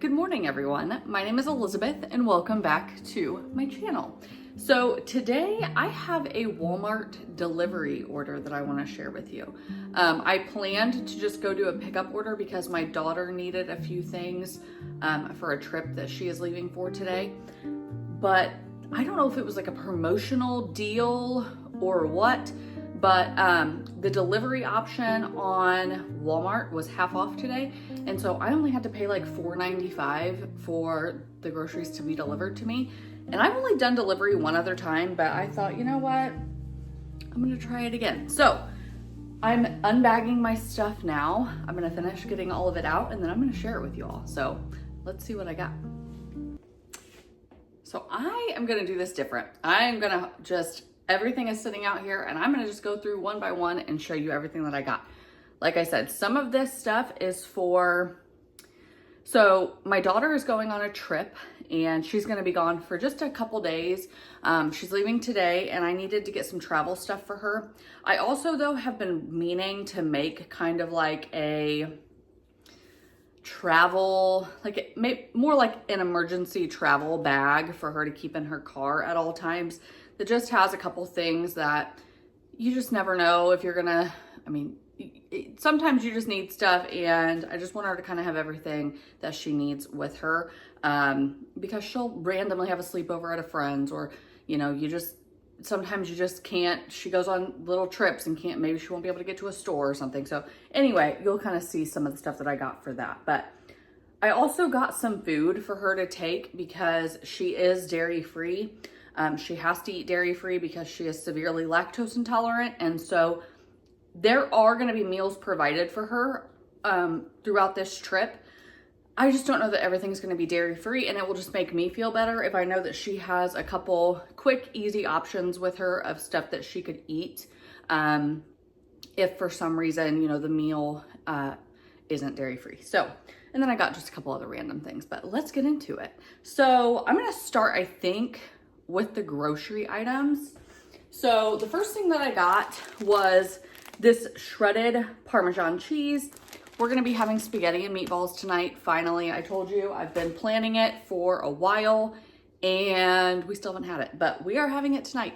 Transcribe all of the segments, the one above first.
Good morning, everyone. My name is Elizabeth and welcome back to my channel. So today I have a Walmart delivery order that I want to share with you. I planned to just go do a pickup order because my daughter needed a few things for a trip that she is leaving for today. But I don't know if it was like a promotional deal or what, but the delivery option on Walmart was half off today. And so I only had to pay like $4.95 for the groceries to be delivered to me. And I've only done delivery one other time, but I thought, you know what? I'm gonna try it again. So I'm unbagging my stuff now. I'm gonna finish getting all of it out and then I'm gonna share it with you all. So let's see what I got. So I am gonna do this different. I'm gonna everything is sitting out here and I'm gonna just go through one by one and show you everything that I got. Like I said, some of this stuff is so my daughter is going on a trip and she's gonna be gone for just a couple days. She's leaving today and I needed to get some travel stuff for her. I also though have been meaning to make kind of like a travel, more like an emergency travel bag for her to keep in her car at all times that just has a couple things that you just never know if you're gonna, sometimes you just need stuff and I just want her to kind of have everything that she needs with her because she'll randomly have a sleepover at a friend's or, sometimes you just can't, she goes on little trips and maybe she won't be able to get to a store or something. So anyway, you'll kind of see some of the stuff that I got for that. But I also got some food for her to take because she is dairy free. She has to eat dairy free because she is severely lactose intolerant. And so there are going to be meals provided for her throughout this trip. I just don't know that everything's going to be dairy free, and it will just make me feel better if I know that she has a couple quick, easy options with her of stuff that she could eat. If for some reason, the meal isn't dairy free. So, and then I got just a couple other random things, but let's get into it. So I'm going to start, I think, with the grocery items. So the first thing that I got was this shredded Parmesan cheese. We're gonna be having spaghetti and meatballs tonight. Finally, I told you I've been planning it for a while and we still haven't had it, but we are having it tonight.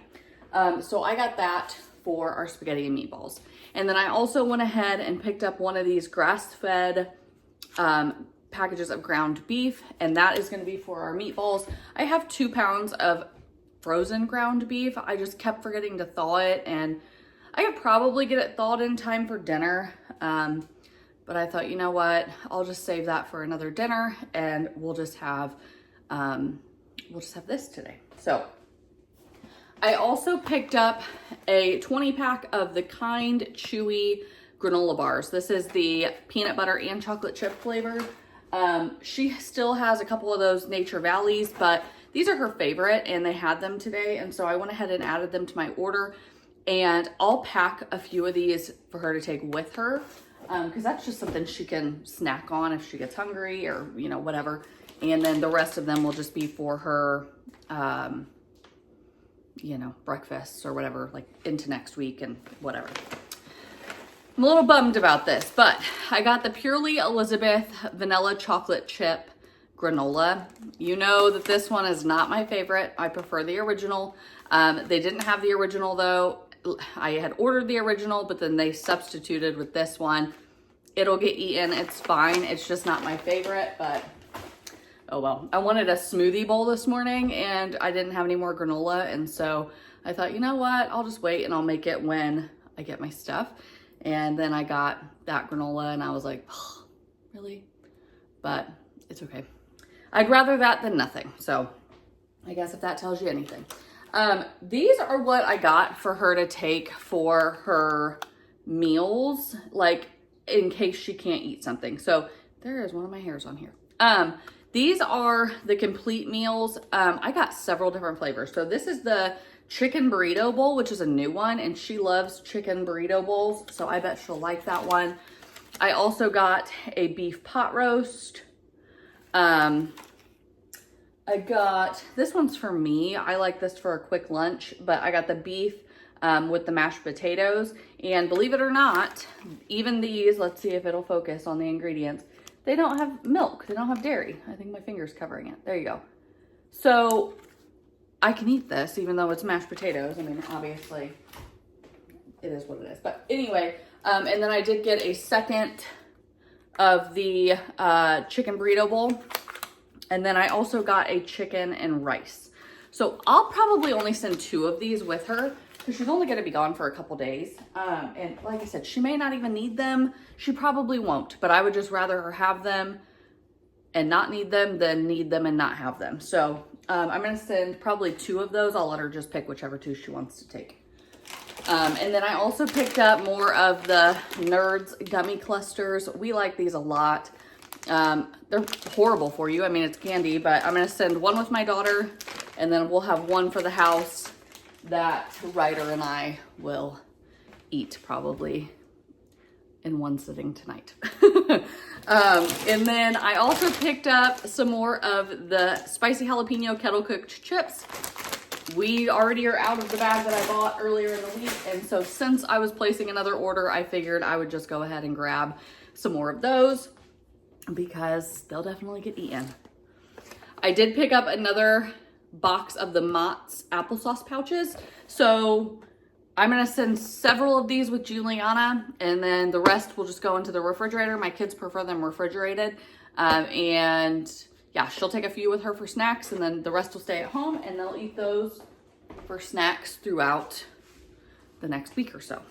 So I got that for our spaghetti and meatballs. And then I also went ahead and picked up one of these grass-fed packages of ground beef, and that is gonna be for our meatballs. I have 2 pounds of frozen ground beef. I just kept forgetting to thaw it, and I could probably get it thawed in time for dinner. But I thought, you know what, I'll just save that for another dinner and we'll just have this today. So I also picked up a 20 pack of the Kind Chewy granola bars. This is the peanut butter and chocolate chip flavor. She still has a couple of those Nature Valleys, but these are her favorite and they had them today. And so I went ahead and added them to my order, and I'll pack a few of these for her to take with her. Because that's just something she can snack on if she gets hungry or, whatever. And then the rest of them will just be for her, breakfasts or whatever, like into next week and whatever. I'm a little bummed about this, but I got the Purely Elizabeth Vanilla Chocolate Chip Granola. You know that this one is not my favorite. I prefer the original. They didn't have the original though. I had ordered the original, but then they substituted with this one. It'll get eaten. It's fine. It's just not my favorite, but oh well. I wanted a smoothie bowl this morning and I didn't have any more granola. And so I thought, you know what? I'll just wait and I'll make it when I get my stuff. And then I got that granola and I was like, oh, really? But it's okay. I'd rather that than nothing. So I guess if that tells you anything. These are what I got for her to take for her meals, like in case she can't eat something. So there is one of my hairs on here. These are the complete meals. I got several different flavors. So this is the chicken burrito bowl, which is a new one, and she loves chicken burrito bowls. So I bet she'll like that one. I also got a beef pot roast. I got, this one's for me. I like this for a quick lunch, but I got the beef with the mashed potatoes. And believe it or not, even these, let's see if it'll focus on the ingredients. they don't have milk. They don't have dairy. I think my finger's covering it. There you go. So I can eat this even though it's mashed potatoes. I mean, obviously it is what it is. But anyway, and then I did get a second of the chicken burrito bowl. And then I also got a chicken and rice. So I'll probably only send 2 of these with her because she's only going to be gone for a couple days. And like I said, she may not even need them. She probably won't, but I would just rather her have them and not need them than need them and not have them. So I'm going to send probably 2 of those. I'll let her just pick whichever 2 she wants to take. And then I also picked up more of the Nerds gummy clusters. We like these a lot. They're horrible for you. I mean, it's candy, but I'm going to send 1 with my daughter, and then we'll have 1 for the house that Ryder and I will eat probably in 1 sitting tonight. And then I also picked up some more of the spicy jalapeno kettle cooked chips. We already are out of the bag that I bought earlier in the week. And so since I was placing another order, I figured I would just go ahead and grab some more of those because they'll definitely get eaten. I did pick up another box of the Mott's applesauce pouches. So I'm going to send several of these with Juliana, and then the rest will just go into the refrigerator. My kids prefer them refrigerated. And yeah, she'll take a few with her for snacks, and then the rest will stay at home, and they'll eat those for snacks throughout the next week or so.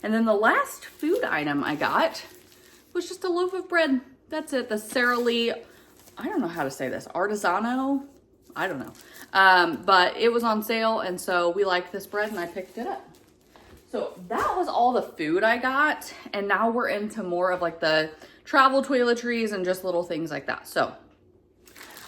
And then the last food item I got was just a loaf of bread. That's it. The Sara Lee, I don't know how to say this, Artisano? I don't know. But it was on sale, and so we liked this bread, and I picked it up. So that was all the food I got, and now we're into more of like the travel toiletries and just little things like that. So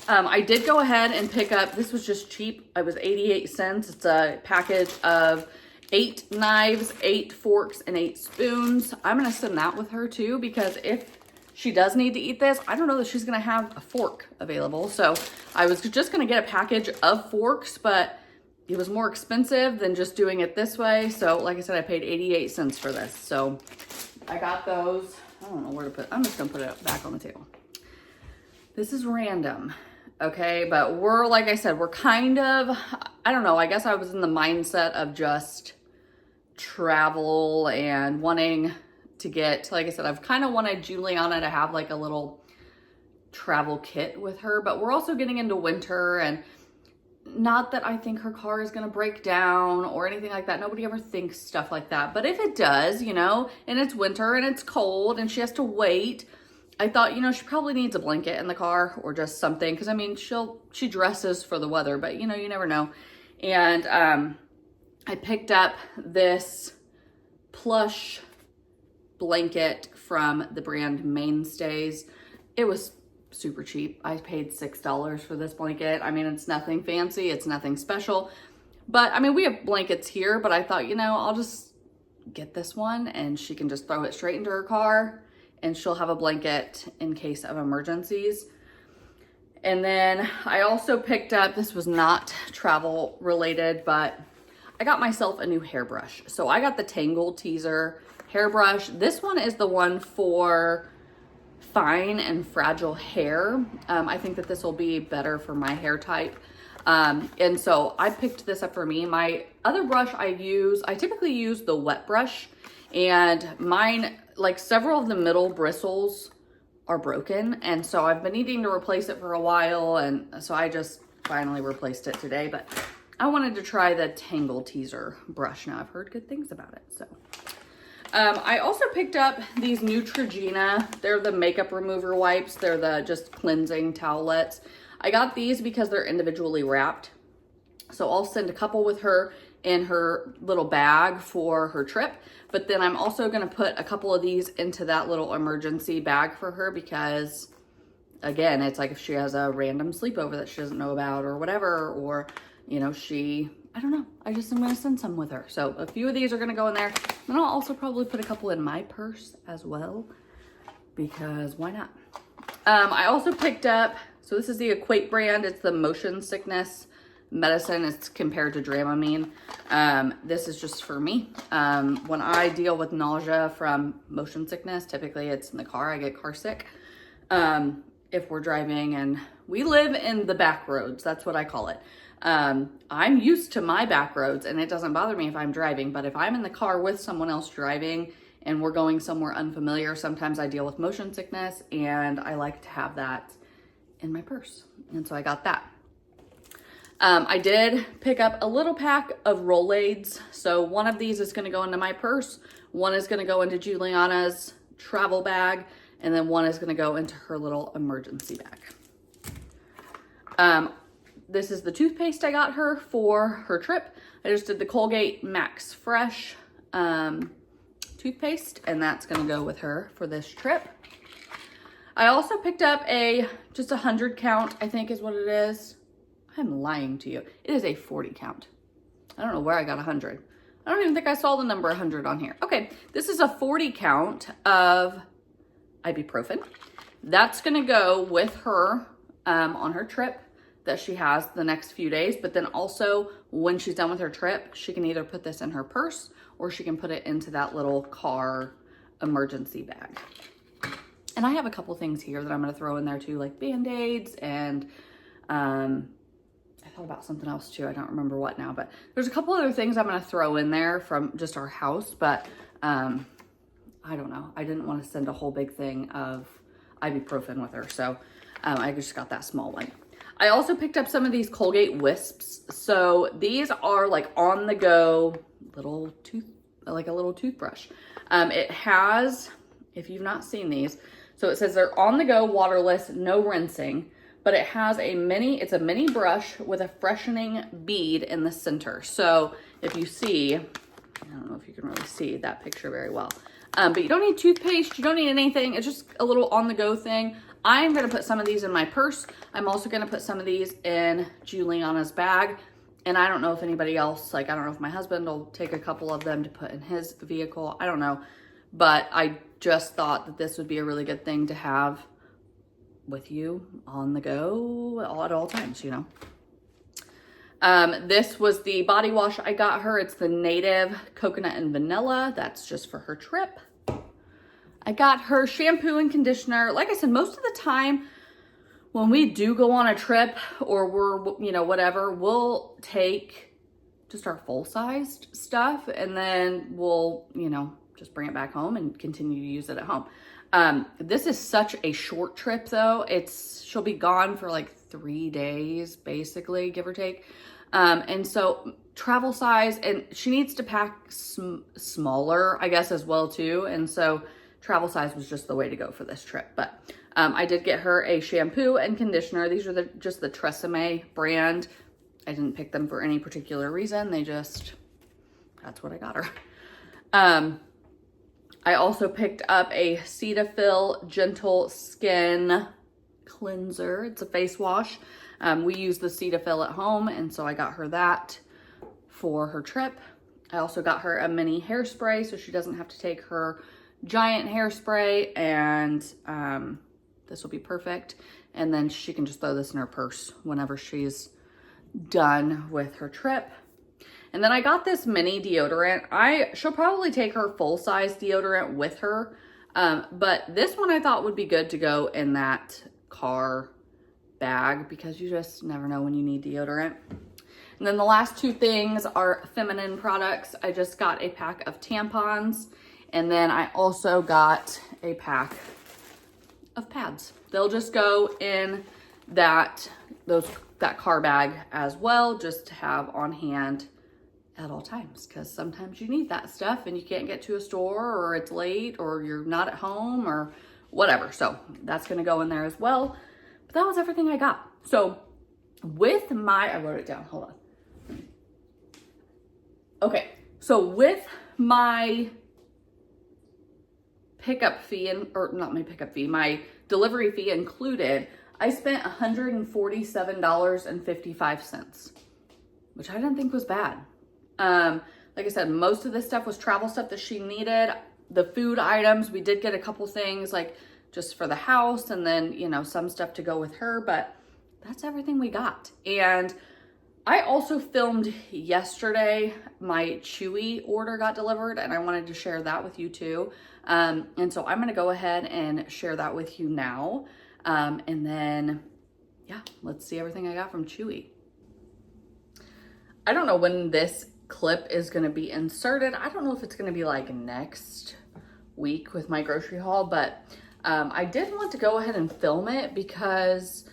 I did go ahead and pick up, this was just cheap. It was 88 cents. It's a package of 8 knives, 8 forks, and 8 spoons. I'm gonna send that with her too, because if she does need to eat this, I don't know that she's gonna have a fork available. So I was just gonna get a package of forks, but it was more expensive than just doing it this way. So like I said, I paid 88 cents for this. So I got those. I don't know where to put, I'm just gonna put it back on the table. This is random, okay? But we're, like I said, we're kind of, I don't know, I guess I was in the mindset of just travel and wanting to get, like I said, I've kind of wanted Juliana to have like a little travel kit with her, but we're also getting into winter, and not that I think her car is going to break down or anything like that. Nobody ever thinks stuff like that. But if it does, you know, and it's winter and it's cold and she has to wait, I thought, you know, she probably needs a blanket in the car or just something. Cause I mean, she dresses for the weather, but you know, you never know. And, I picked up this plush blanket from the brand Mainstays. It was super cheap. I paid $6 for this blanket. I mean, it's nothing fancy, it's nothing special, but I mean, we have blankets here, but I thought, you know, I'll just get this one and she can just throw it straight into her car and she'll have a blanket in case of emergencies. And then I also picked up, this was not travel related, but I got myself a new hairbrush. So I got the Tangle Teaser hairbrush. This one is the one for fine and fragile hair. I think that this will be better for my hair type. And so I picked this up for me. My other brush I typically use the wet brush, and mine, like several of the middle bristles are broken. And so I've been needing to replace it for a while. And so I just finally replaced it today, but I wanted to try the Tangle Teaser brush. Now I've heard good things about it, so. I also picked up these Neutrogena. They're the makeup remover wipes. They're the just cleansing towelettes. I got these because they're individually wrapped. So I'll send a couple with her in her little bag for her trip. But then I'm also going to put a couple of these into that little emergency bag for her because, again, it's like if she has a random sleepover that she doesn't know about or whatever, or, you know, I don't know. I just am going to send some with her. So a few of these are going to go in there. And I'll also probably put a couple in my purse as well, because why not? I also picked up, so this is the Equate brand. It's the motion sickness medicine. It's compared to Dramamine. This is just for me. When I deal with nausea from motion sickness, typically it's in the car. I get car sick. if we're driving, and we live in the back roads. That's what I call it. I'm used to my back roads and it doesn't bother me if I'm driving, but if I'm in the car with someone else driving and we're going somewhere unfamiliar, sometimes I deal with motion sickness and I like to have that in my purse. And so I got that. I did pick up a little pack of Rolaids. So one of these is going to go into my purse. One is going to go into Juliana's travel bag. And then one is going to go into her little emergency bag. This is the toothpaste I got her for her trip. I just did the Colgate Max Fresh toothpaste, and that's going to go with her for this trip. I also picked up just 100 count, I think is what it is. I'm lying to you. It is a 40 count. I don't know where I got 100. I don't even think I saw the number 100 on here. Okay, this is a 40 count of ibuprofen. That's going to go with her on her trip that she has the next few days. But then also when she's done with her trip, she can either put this in her purse or she can put it into that little car emergency bag. And I have a couple things here that I'm going to throw in there too, like Band-Aids, and I thought about something else too. I don't remember what now, but there's a couple other things I'm going to throw in there from just our house, but I don't know. I didn't want to send a whole big thing of ibuprofen with her, so I just got that small one. I also picked up some of these Colgate Wisps. So these are like on the go little like a little toothbrush. It has, if you've not seen these, so it says they're on the go, waterless, no rinsing, but it has it's a mini brush with a freshening bead in the center. So if you see, I don't know if you can really see that picture very well, but you don't need toothpaste, you don't need anything. It's just a little on the go thing. I'm going to put some of these in my purse. I'm also going to put some of these in Juliana's bag. And I don't know if anybody else, like, I don't know if my husband will take a couple of them to put in his vehicle. I don't know. But I just thought that this would be a really good thing to have with you on the go at all times, you know. This was the body wash I got her. It's the Native Coconut and Vanilla. That's just for her trip. I got her shampoo and conditioner. Like I said, most of the time when we do go on a trip or we're, you know, whatever, we'll take just our full-sized stuff and then we'll, you know, just bring it back home and continue to use it at home. This is such a short trip though. She'll be gone for like 3 days, basically, give or take. And so travel size, and she needs to pack smaller, I guess, as well too. And so travel size was just the way to go for this trip. But I did get her a shampoo and conditioner. These are just the Tresemme brand. I didn't pick them for any particular reason. That's what I got her. I also picked up a Cetaphil Gentle Skin Cleanser. It's a face wash. We use the Cetaphil at home, and so I got her that for her trip. I also got her a mini hairspray so she doesn't have to take her giant hairspray, and this will be perfect. And then she can just throw this in her purse whenever she's done with her trip. And then I got this mini deodorant. She'll probably take her full-size deodorant with her, but this one I thought would be good to go in that car bag because you just never know when you need deodorant. And then the last two things are feminine products. I just got a pack of tampons, and then I also got a pack of pads. They'll just go in that car bag as well, just to have on hand at all times, because sometimes you need that stuff and you can't get to a store, or it's late, or you're not at home, or whatever. So that's gonna go in there as well. But that was everything I got. So with I wrote it down, hold on. Okay, so with my pickup fee, my delivery fee included, I spent $147.55, which I didn't think was bad. Like I said, most of this stuff was travel stuff that she needed. The food items, we did get a couple things like just for the house, and then, you know, some stuff to go with her, but that's everything we got. And I also filmed yesterday, my Chewy order got delivered, and I wanted to share that with you too. And so I'm gonna go ahead and share that with you now. And then, yeah, let's see everything I got from Chewy. I don't know when this clip is gonna be inserted. I don't know if it's gonna be like next week with my grocery haul, but I did want to go ahead and film it because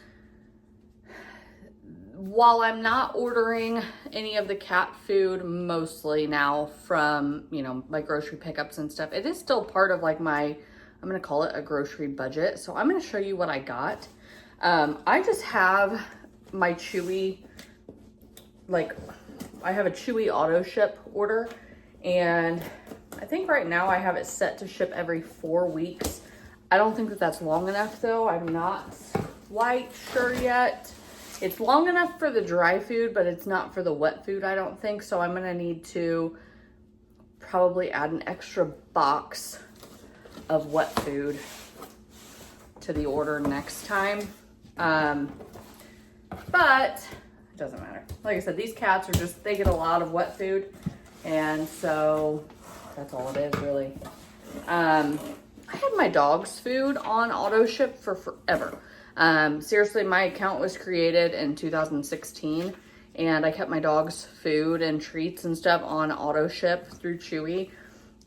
while I'm not ordering any of the cat food mostly now from, you know, my grocery pickups and stuff, it is still part of like my, I'm gonna call it a grocery budget. So I'm gonna show you what I got. I just have my Chewy, like I have a Chewy auto ship order, and I think right now I have it set to ship every 4 weeks. I don't think that that's long enough though. I'm not quite sure yet. It's long enough for the dry food, but it's not for the wet food, I don't think. So I'm gonna need to probably add an extra box of wet food to the order next time. But it doesn't matter. Like I said, these cats are just, they get a lot of wet food. And so that's all it is really. I had my dog's food on auto ship for forever. Seriously, my account was created in 2016, and I kept my dog's food and treats and stuff on auto ship through Chewy.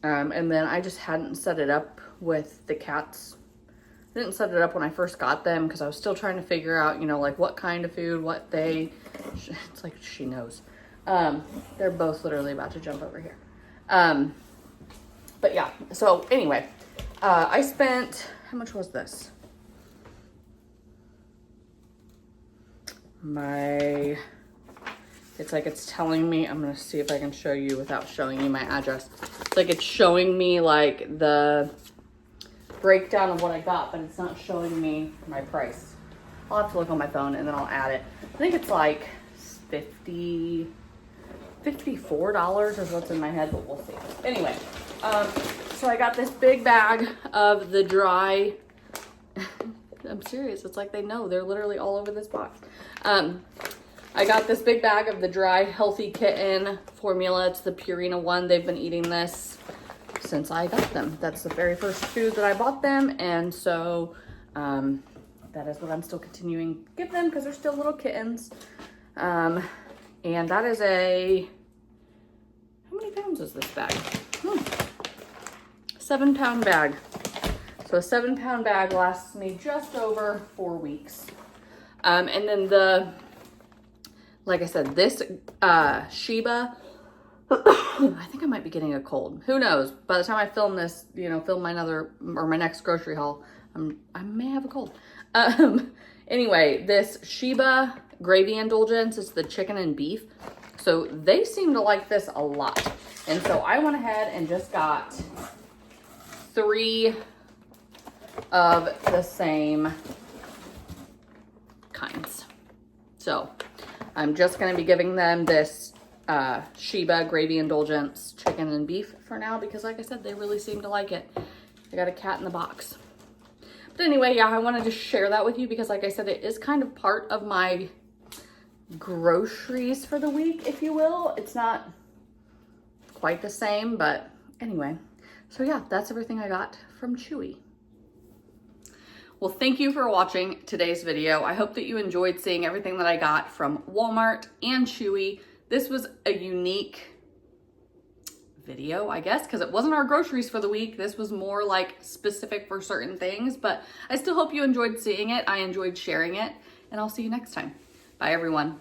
And then I just hadn't set it up with the cats. I didn't set it up when I first got them because I was still trying to figure out, you know, like what kind of food, what they, it's like she knows. They're both literally about to jump over here. But yeah, so anyway, I spent, how much was this? It's like it's telling me, I'm gonna see if I can show you without showing you my address. It's like it's showing me like the breakdown of what I got, but it's not showing me my price. I'll have to look on my phone and then I'll add it. I think it's like $54 is what's in my head, but we'll see. Anyway, so I got this big bag of the dry, I'm serious, it's like they know, they're literally all over this box. I got this big bag of the dry Healthy Kitten formula. It's the Purina one. They've been eating this since I got them. That's the very first food that I bought them, and so that is what I'm still continuing to give them because they're still little kittens. And that is a, how many pounds is this bag? 7-pound bag. So a 7-pound bag lasts me just over 4 weeks. And then the, like I said, this Sheba, I think I might be getting a cold. Who knows? By the time I film this, you know, film my next grocery haul, I may have a cold. Anyway, this Sheba gravy indulgence is the chicken and beef. So they seem to like this a lot. And so I went ahead and just got 3 of the same kinds. So I'm just going to be giving them this Sheba gravy indulgence chicken and beef for now because like I said, they really seem to like it. I got a cat in the box. But anyway, yeah, I wanted to share that with you because like I said, it is kind of part of my groceries for the week, if you will. It's not quite the same, but anyway. So yeah, that's everything I got from Chewy. Well, thank you for watching today's video. I hope that you enjoyed seeing everything that I got from Walmart and Chewy. This was a unique video, I guess, because it wasn't our groceries for the week. This was more like specific for certain things, but I still hope you enjoyed seeing it. I enjoyed sharing it, and I'll see you next time. Bye, everyone.